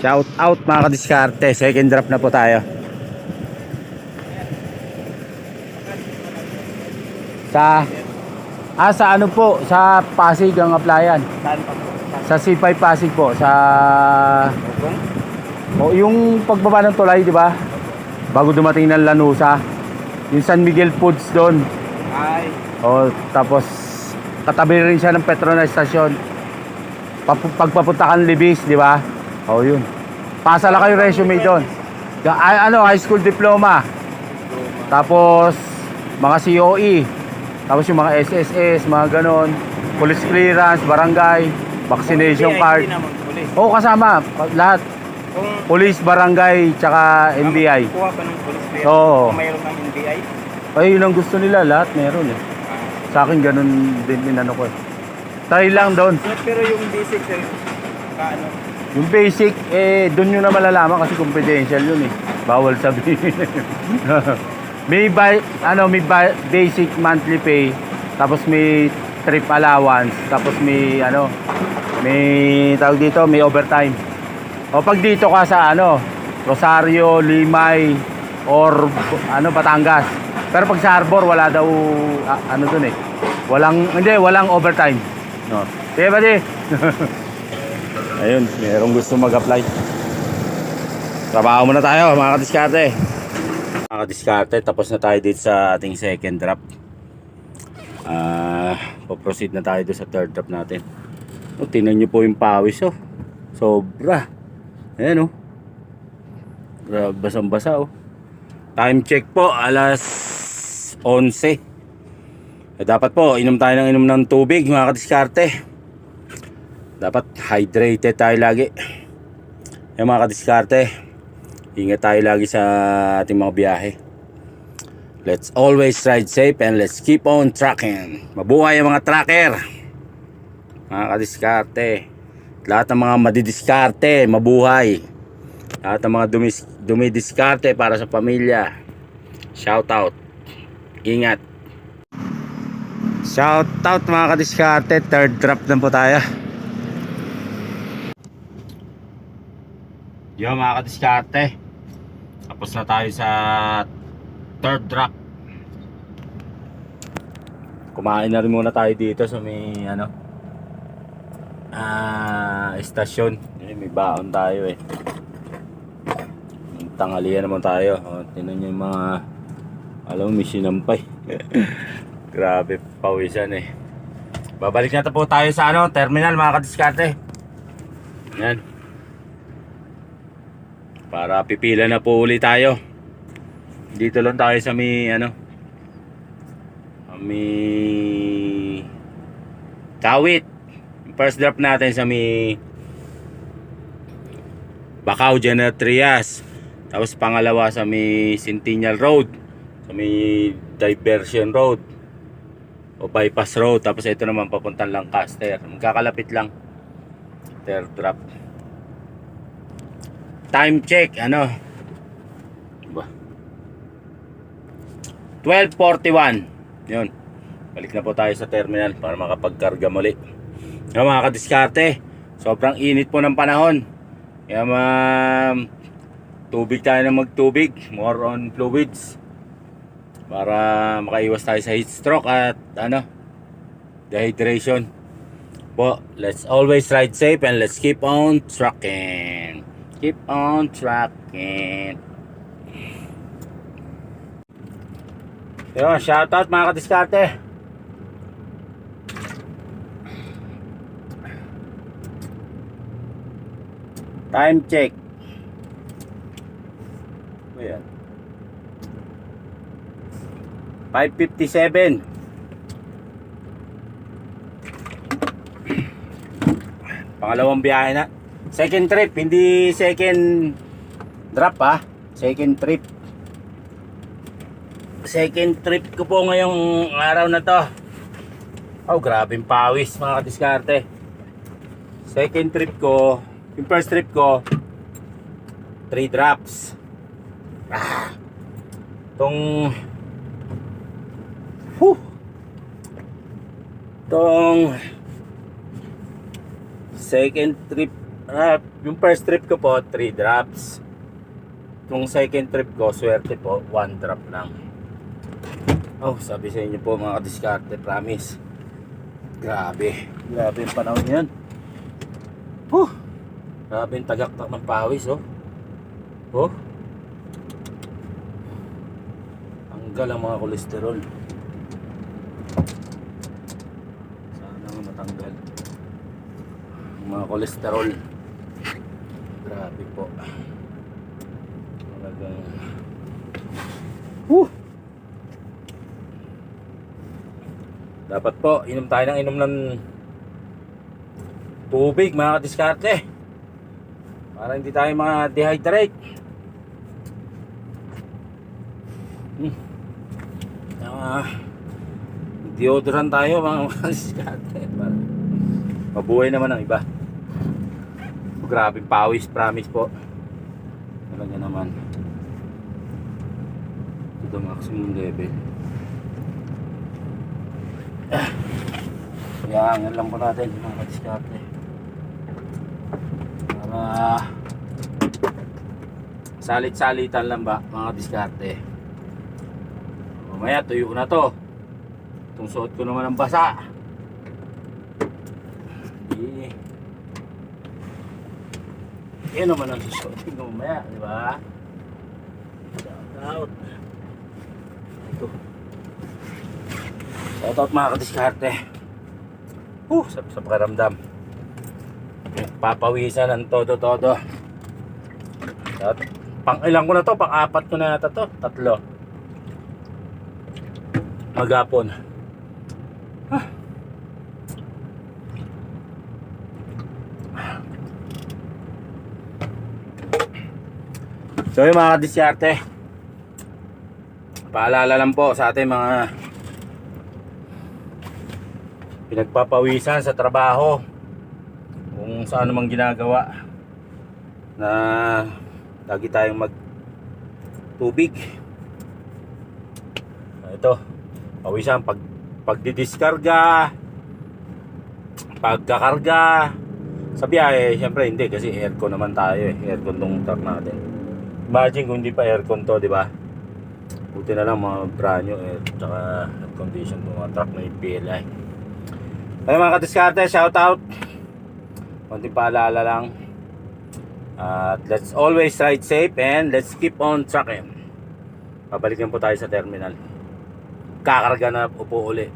Shout out mga kadiskarte. Second drop na po tayo. Sa ano po? Sa Pasig ang applyan. Saan pa po? Sa C5 Pasig po. Sa yung pagbaba ng tulay, di ba? Bago dumating ng Lanusa. Yung San Miguel Foods doon. Ay. Tapos katabi rin siya ng Petronas station. Pagpapunta kang Libis, di ba? Yun. Pasa lang kayo resume doon. High school diploma. Tapos mga COE. Tapos yung mga SSS, mga ganon. Police clearance, barangay, vaccination card. Kasama. Lahat. Police, barangay, tsaka NBI. Kuha pa ng police clearance. Oo. Kung mayroon ng NBI. Ay, yun ang gusto nila. Lahat meron eh. Sa akin ganun din inano ko eh. Try lang doon. Pero yung basic, ano? Yung basic, doon nyo na malalaman kasi confidential yun eh. Bawal sabihin. may basic monthly pay, tapos may trip allowance, tapos may tawag dito, may overtime. Pag dito ka sa Rosario, Limay, or Batangas. Pero pag sa Harbor, wala daw doon eh. Walang overtime. No. Sige ba di? Ayun, mayroong gusto mag-apply. Trabaho muna tayo mga kadiskarte. Mga kadiskarte, tapos na tayo dito sa ating second drop. Proceed na tayo dito sa third drop natin. Tingnan nyo po yung pawis sobra. Ayan basang-basa Time check po, alas 11. Dapat po, inom tayo ng tubig mga kadiskarte. Dapat hydrated tayo lagi. Mga kadiskarte, ingat tayo lagi sa ating mga biyahe. Let's always ride safe and let's keep on trucking. Mabuhay ang mga trucker. Mga kadiskarte. Lahat ng mga madidiskarte, mabuhay. Lahat ng mga dumidiskarte para sa pamilya. Shout out. Ingat. Shout out mga kadiskarte. Third drop na po tayo. Yo mga kadiskarte, tapos na tayo sa third drop. Kumain na rin muna tayo dito sa may estasyon. May baon tayo eh. Tanghalian naman tayo. Tingnan nyo yung mga may sinampay. Grabe pawisan eh. Babalik na po tayo sa terminal mga kadiskarte. Yan. Para pipila na po ulit tayo. Dito lang tayo sa may Kawit. First drop natin sa may Bacau, General Trias. Tapos pangalawa sa may Centennial Road, sa may Diversion Road o Bypass Road. Tapos ito naman papuntang Lancaster. Magkakalapit lang. Third drop. Time check 12:41. Yun. Balik na po tayo sa terminal para makapagkarga muli. Mga kadiskarte, sobrang init po ng panahon. Kaya tubig tayo na magtubig, more on fluids para makaiwas tayo sa heat stroke at dehydration. Let's always ride safe and let's keep on trucking. Keep on trucking. Yun, shoutout mga kadiskarte. Time check. Ayan. 5:57. Pangalawang biyahe na. Second trip, hindi second drop second trip. Second trip ko po ngayong araw na to. Grabing pawis mga kadiskarte. Second trip ko, yung first trip ko 3 drops. Tong second trip Yung first trip ko po, 3 drops. Yung second trip ko, swerte po, 1 drop lang. Oh, sabi sa inyo po mga kadiskarte, promise. Grabe yung panahon yan. Grabe yung tagaktak ng pawis, oh. Tanggal ang mga kolesterol. Sana nga matanggal ang mga kolesterol. Grabe po. Talagang dapat po inom tayo ng inom ng tubig mga kadiskarte para hindi tayo dehydrate. Deodorant tayo mga kadiskarte para mabuhay naman ang iba. Grabing pawis, promise po. Talaga naman to the maximum level. Kaya angan lang po natin mga kadiskarte para salit-salitan lang ba mga kadiskarte. Mamaya tuyo na to. Itong suot ko naman ang basa. Yan naman ang susuotin ko mamaya, di ba? Shout out. Ito. Shout out mga kadiskarte. Sa pakaramdam. Papawisan ng todo-todo. At pang ilang ko na to, pang 4 ko na yata to, 3. Maghapon. So yung mga kadiskarte, paalala lang po sa ating mga pinagpapawisan sa trabaho, kung saan mang ginagawa, na lagi tayong mag tubig. Ito, pawisan pagdidiskarga, pagkakarga sa biyahe. Siyempre hindi, kasi aircon naman tayo, aircon tong truck natin. Imagine kung hindi pa aircon to, di ba? Buti na lang mga brand new tsaka air condition ng mga truck na PLI. Ay mga kadiskarte, shout out. Konting paalala lang. At let's always ride safe and let's keep on trucking. Babalikan po tayo sa terminal. Kakarga na upo uli.